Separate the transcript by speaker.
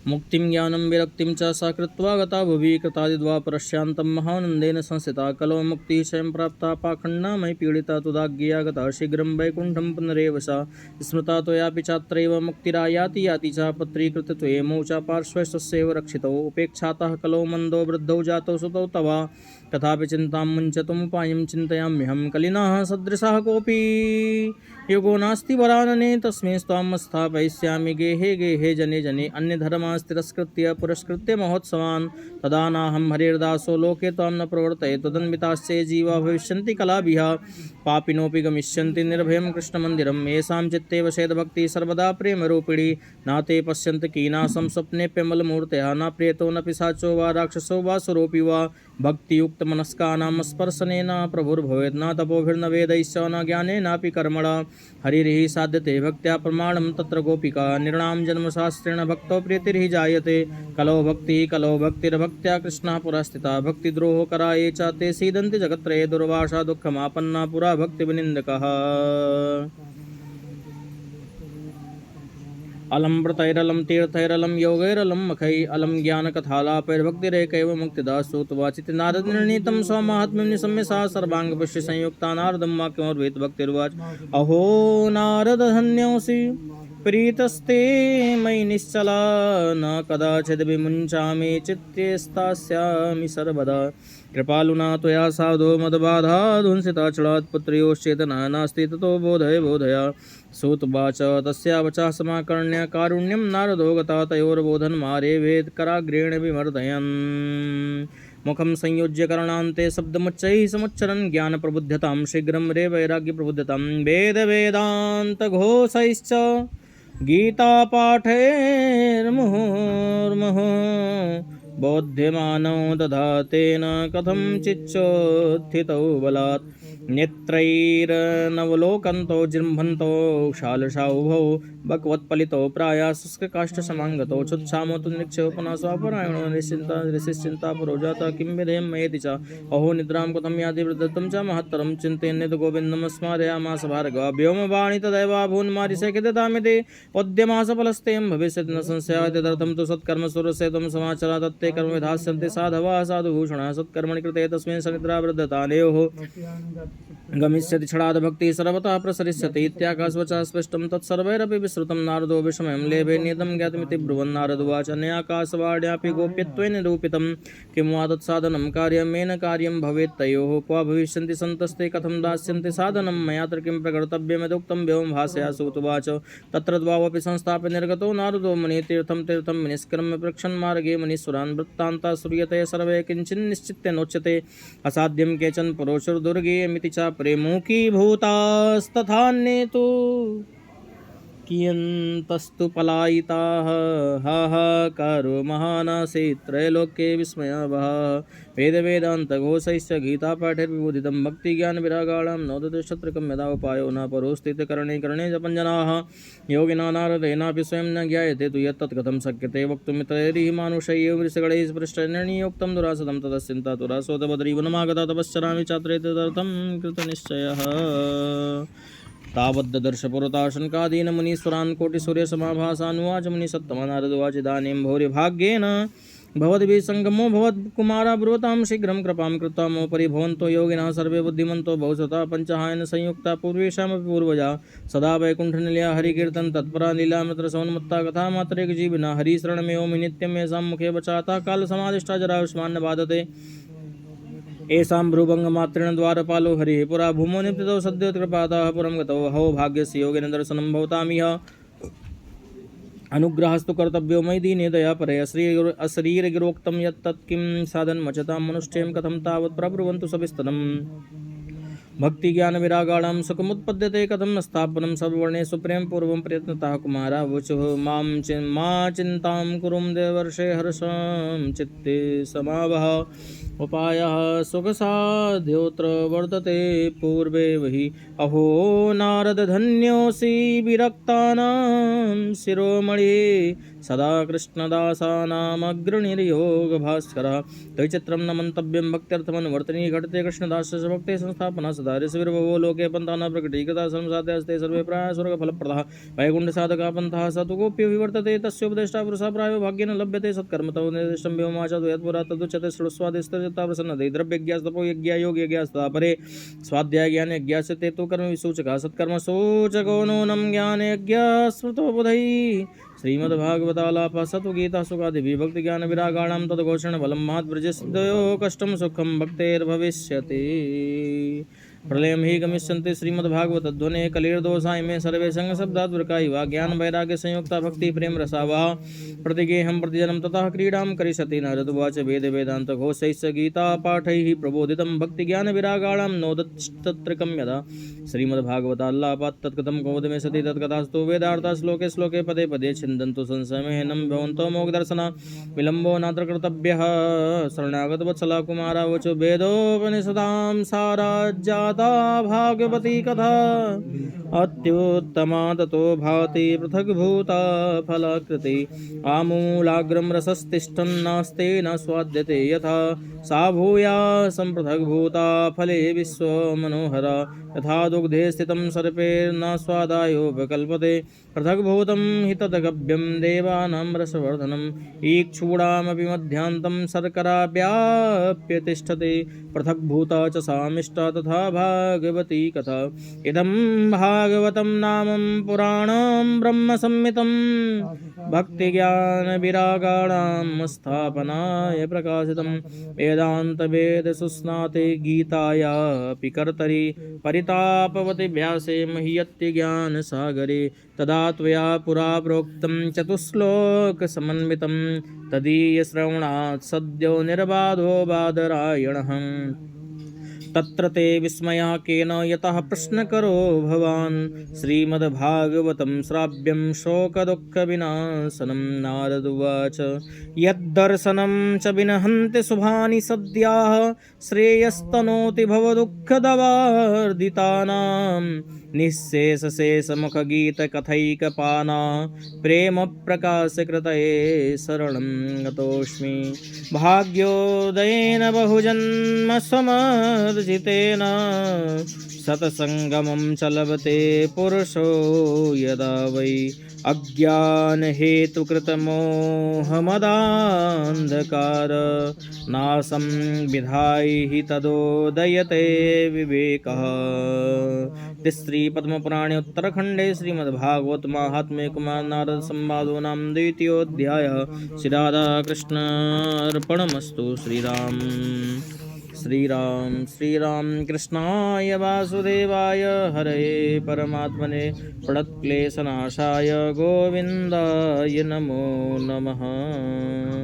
Speaker 1: मुक्तिं ज्ञानं विरक्तिं च सा कृत्वा गता भुवि कृतादिद्वापरस्यान्तं महानन्देन संस्थिता कलो मुक्तिः स्वयं प्राप्ता पाखण्डामयि पीडिता तुदाज्ञया गता शीघ्रं वैकुण्ठं पुनरेव सा स्मृता त्वयापि चात्रैव मुक्तिरायाति याति च पत्रीकृत त्वयेमौ च पार्श्वे स्वस्यैव रक्षितौ उपेक्षातः कलो मन्दो वृद्धौ जातौ सुतौ तव तथापि चिन्तां मुञ्चतुमुपायं चिन्तयाम्यहं कलिनः सदृशः कोऽपि युगो नास्ति वरानने तस्मिन् त्वां स्थापयिष्यामि गेहे गेहे जने जने अन्यधर्मान् तिरस्कृत्य पुरस्कृत्य महोत्सवान् तदा नाहं हरिर्दासो लोके त्वां न प्रवर्तये तदन्विताश्चे जीवा भविष्यन्ति कलाभिः पापिनोऽपि गमिष्यन्ति निर्भयं कृष्णमन्दिरं येषां चित्ते वसेद्भक्तिः सर्वदा प्रेमरूपिणी न ते पश्यन्ति कीनाशं स्वप्नेऽप्यमलमूर्तयः न प्रेतो न पिशाचो वा राक्षसो वा सुरोऽपि वा भक्तियुक्तमनस्कानां स्पर्शनेन प्रभुर्भवेत् न तपोभिर्न वेदैश्च न ज्ञानेनापि कर्मणा हरिर्हि साध्यते भक्त्या प्रमाणं तत्र गोपिका नृणां जन्मशास्त्रेण भक्तो प्रीतिर्हि जायते कलो भक्तिर्भक्त्या कृष्णः पुरस्थिता भक्तिद्रोहकरा ये च ते सीदन्ति जगत्त्रये दुर्वासा दुःखमापन्ना पुरा भक्तिविनिन्दकः अलम व्रतैरलं तीर्थैरलं योगैरलं मखै अलम ज्ञानकथालापैर्भक्तिरेकैव मुक्तिदासूतवाचित नारदनिर्णीतं स्वमाहात्म्यं निशम्य सा सर्वाङ्गपुष्य संयुक्ता नारदं वाक्यमर्वेत् भक्तिर्वाच अहो नारद धन्योऽसि प्रीतस्ते मयि निश्चला न कदाचिद् विमुञ्चामि चित्ते स्थास्यामि सर्वदा कृपालुना त्वया साधो मदबाधा ध्वंसिता चलात् पुत्र्योश्चेतना नास्ति ततो बोधय सूतवाच तस्या वचः समाकर्ण्य कारुण्यं नारदो गता तयोर्बोधनमारे वेदकराग्रेण विमर्दयन् मुखं संयोज्य करणान्ते शब्दमुच्चैः समुच्चरन् ज्ञानप्रबुद्धतां शीघ्रं रे वैराग्यप्रबुद्धतां वेदवेदान्तघोषैश्च गीतापाठैर्मुहुर्मुहुः बोध्यमानो दधातेन कथं चिच्चोत्थितौ बलात् नेत्रैर्नवलोकन्तो जृम्भन्तो शालशाउभौ भगवत्पलितो प्रायाशुष्ककाष्ठसमाङ्गतौ छुच्छामो तु निक्षेपनास्वापरायणो निश्चिन्तापरो जाता किं विधेयं मयेति च अहो निद्रां कथं याति वृद्धत्वं च महत्तरं चिन्तयन्नित गोविन्दं स्मारयामास भार्गव व्योमवाणी तदैवाभून्मारिशेखिदतामिति उद्यमासफलस्तेयं भविष्यति न संशयः तदर्थं तु सत्कर्मसुरस्य त्वं समाचरा तत्ते कर्म विधास्यन्ति साधवः साधुभूषणः सत्कर्मणि कृते तस्मिन् सनिद्रा वृद्धतानेयोः गमिष्यति क्षणाद् भक्तिः सर्वतः प्रसरिष्यति इत्याकाशवचः स्पष्टं तत्सर्वैरपि विश्रुतं नारदो विषमयं लेभे नियतं ज्ञातमिति ब्रुवन् नारदुवाच अनयाकाशवाण्यापि गोप्यत्वेन निरूपितं किं वा तत्साधनं कार्यमेन कार्यं भवेत् तयोः क्व भविष्यन्ति सन्तस्ते कथं दास्यन्ति साधनं मयात्र किं प्रकर्तव्यमिदुक्तं व्योम भाषया सूतुवाच तत्र द्वावपि संस्थाप्य निर्गतो नारदो मुनिः तीर्थं निष्क्रम्य पृच्छन् मार्गे मुनीश्वरान् वृत्तान्ता श्रूयते सर्वे किञ्चिन्निश्चित्य नोच्यते असाध्यं केचन पुरुषुर्दुर्गेयमिति च प्रेमुखीभूतास्तथान्ये तु कियन्तस्तु पलायिताः हाहाकारो महानासीत् त्रैलोक्ये विस्मयावहः वेदवेदान्तघोषैश्च गीतापाठैर्विबोधितं भक्तिज्ञानविरागाणां नोदतिष्ठत्रकं यदा उपायो न परोस्थित कर्णे कर्णे जपञ्जनाः योगिना नारदेनापि स्वयं न ज्ञायते तु यत्तत् कथं शक्यते वक्तुमितैरिहि मानुषैः वृषगणैः स्पृष्टनिर्णयोक्तं दुरासदं तदस्यन्ता दुरासोदवद्रीवनमागता तपश्चरामि चात्रे तदर्थं कृतनिश्चयः तावद्दर्शपुरताशनकादीन मुनीश्वरान् कोटिसूर्यसमाभासानुवाच मुनिसत्तमा नारदुवाच इदानीं भौर्यभाग्येन भवद्भिः सङ्गमो भवत्कुमारा ब्रुवतां शीघ्रं कृपां कृत्वा मोपरि भवन्तो योगिनः सर्वे बुद्धिमन्तो बहुशता पञ्चहायन संयुक्ता पूर्वेषामपि पूर्वजा सदा वैकुण्ठनिलया हरिकीर्तन तत्परा लीलामृत्र सौन्मत्ता कथामात्रैकजीविना हरिशरणमेवमि नित्यं येषां मुखे वचातः कालसमादिष्टा जरायुष्मान् न बाधते येषां भ्रुभङ्गमात्रेण द्वारपालो हरिः पुरा भूमौ निपतितौ सद्योत्कृपातः पुरं गतौ हौ भाग्यस्य योगिन दर्शनं भवतामिह अनुग्रहस्तु कर्तव्यो मयि दीने दया परया अशरीरगिरोक्तं यत्तत् किं साधनमचतां मनुष्यं कथं तावत् प्रब्रुवन्तु सविस्तरम् भक्तिज्ञानविरागाणां सुखमुत्पद्यते कथं स्थापनं सर्ववर्णेषु प्रेम पूर्वं प्रयत्नतः कुमारा वचुः मा चिन्तां कुरुं देवर्षे हर्षं चित्ते समावह उपायः सुखसाध्योऽत्र वर्तते पूर्वे वहि अहो नारद धन्योऽसि विरक्तानां शिरोमणि सदा कृष्णदासानामग्रणिर्योगभास्करः द्वैचित्रं न मन्तव्यं भक्त्यर्थमनुवर्तनी घटते कृष्णदासस्य भक्ते संस्थापना सदा ऋषिर्भवो लोके पन्था न प्रकटीकृता संसाते अस्ते सर्वे प्राय स्वर्गफलप्रदः वैकुण्ठसाधका पन्थः स तु कोऽप्यविवर्तते तस्योपदेष्टा पुरुषः प्रायो भाग्येन लभ्यते सत्कर्म तव निर्दिष्टं व्योमाचा तु यत्पुरा तदुच्यते श्रुस्वादिस्तचित्ता प्रसन्नते द्रव्यज्ञास्तपो यज्ञायोगयज्ञास्तथा परे स्वाध्यायज्ञानयज्ञास्य ते तु कर्मविसूचकः सत्कर्मसूचको नूनं ज्ञानयज्ञस्मृतो बुधैः श्रीमद्भागवतालापः सतु गीता सुखादिभिः भक्तिज्ञानविरागाणां तद्घोषण फलं महद्व्रजसिद्धयो कष्टं सुखं भक्तेर्भविष्यति प्रलयं हि गमिष्यन्ति श्रीमद्भागवतध्वने कलिर्दोषा इमे सर्वे संगशब्दात्मका इव ज्ञान वैराग्य संयुक्ता भक्ति प्रेम रसावा प्रतिगेहं प्रतिजनं ततः क्रीडां करिष्यति नारदुवाच वेद वेदान्त घोषैश्च गीता पाठैः प्रबोधितं भक्ति ज्ञान विरागाणां नोदत्तत्रकं यदा श्रीमद्भागवताल्लापात् तत्कथं कौमुदमे सति तत्कथास्तु वेदार्था श्लोके श्लोके पदे पदे छिन्दन्तु संशयमेनं भवन्तो मोक्षदर्शन विलम्बो नात्र कर्तव्यः शरणागतवत्सला कुमारावचो वेदोपनिषदां साराज्यात् भागवती कथा अत्युत्तमा ततो भाति पृथग्भूता फलाकृति आमूलाग्रं रसस्तिष्ठन्नास्ते न स्वाद्यते यथा सा भूया सम्पृथग्भूता फले विश्वमनोहरा यथा दुग्धे स्थितं सर्पेर्न स्वादायोपकल्पते पृथग्भूतं हि तद्गव्यं देवानां रसवर्धनम् ईक्षूणामपि मध्यान्तं शर्करा व्याप्य पृथग्भूता च सामिष्टा तथा भागवती कथा इदं भागवतं नामं पुराणं ब्रह्मसंहितं भक्तिज्ञानविरागाणां स्थापनाय प्रकाशितं वेदान्तवेदसुस्नाते गीतायापि कर्तरि परितापवति व्यासे महीयत्यज्ञानसागरे तदा त्वया पुरा प्रोक्तं चतुश्लोकसमन्वितं तदीयश्रवणात् सद्यो निर्बाधो बादरायणः तत्र ते विस्मयः केन यतः प्रश्नकरो भवान् श्रीमद्भागवतं श्राव्यं शोकदुःखविनाशनं नारदुवाच यद्दर्शनं च विनहन्ति शुभानि सद्याः श्रेयस्तनोति भवदुःखदवार्दितानां निःशेषशेषमुखगीतकथैकपाना प्रेमप्रकाशकृतये शरणं गतोऽस्मि भाग्योदयेन बहुजन्म समर्जितेन सतसङ्गमं च लभते पुरुषो यदा वै अज्ञानहेतुकृतमोहमदान्धकार नाशं विधाय हि तदोदयते विवेकः श्रीपद्मपुराणे उत्तरखण्डे श्रीमद्भागवत माहात्म्ये कुमार नारद संवादो नाम द्वितीयोऽध्यायः श्रीराधाकृष्णार्पणमस्तु। श्रीराम कृष्णाय वासुदेवाय हरये परमात्मने प्रणतक्लेशनाशाय गोविन्दाय नमो नमः।